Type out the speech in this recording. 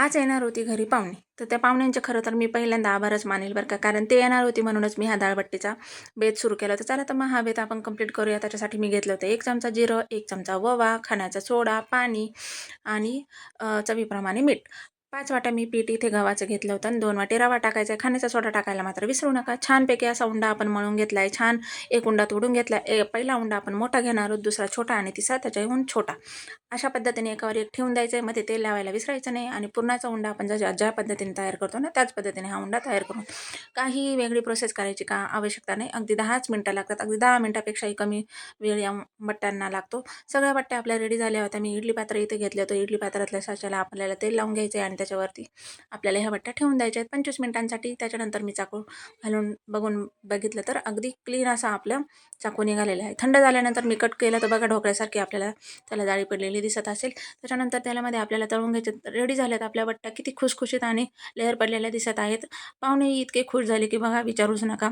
आज येणार होती घरी पाहुणे. तर त्या पाहुण्यांचे खरं तर मी पहिल्यांदा आभारच मानेल बरं का. कारण ते येणार होती म्हणूनच मी हा डाळबट्टीचा बेत सुरू केला होता. चला तर मग हा बेत आपण कंप्लीट करूया. त्याच्यासाठी मी घेतलं होतं 1 चमचा जिरं, 1 चमचा ओवा, खाण्याचा सोडा, पाणी आणि चवीप्रमाणे मीठ. 5 वाट्या मी पीठ इथे गव्हाचं घेतलं होतं आणि 2 वाटी रवा टाकायचा आहे. खाण्याचा सोडा टाकायला मात्र विसरू नका. छानपैकी असा उंडा आपण मळून घेतला आहे. छान एक उंडा तोडून घेतला. पहिला उंडा आपण मोठा घेणार आहोत, दुसरा छोटा आणि तिसरा त्याच्याहून छोटा. अशा पद्धतीने एकावर एक ठेवून द्यायचं आहे. मध्ये तेल लावायला विसरायचं नाही आणि पुरणाचा उंडा आपण ज्या पद्धतीने तयार करतो ना, त्याच पद्धतीने हा उंडा तयार करून काही वेगळी प्रोसेस करायची का आवश्यकता नाही. अगदी 10च मिनिटं लागतात. अगदी 10 मिनिटापेक्षाही कमी वेळ या बट्ट्यांना लागतो. सगळ्या बट्ट्या आपल्या रेडी झाल्या होत्या. मी इडली पात्र इथे घेतलं होतं. इडली पात्रातल्या साच्याला आपल्याला तेल लावून घ्यायचं आहे आणि त्याच्यावरती आपल्याला ह्या बट्ट्या ठेवून द्यायच्या आहेत 25 मिनिटांसाठी. त्याच्यानंतर मी चाकू घालून बघितलं तर अगदी क्लीन असा आपलं चाकू निघालेला आहे. थंड झाल्यानंतर मी कट केलं तर बघा ढोकळ्यासारखी आपल्याला त्याला जाळी पडलेली दिसत असेल. त्याच्यानंतर त्यामध्ये आपल्याला तळून घ्यायचे. रेडी झाल्यात आपल्या बट्ट्या. किती खुसखुशीत आणि लेअर पडलेल्या दिसत आहेत. पाहुणे इतके खुश झाले की बघा विचारूच नका.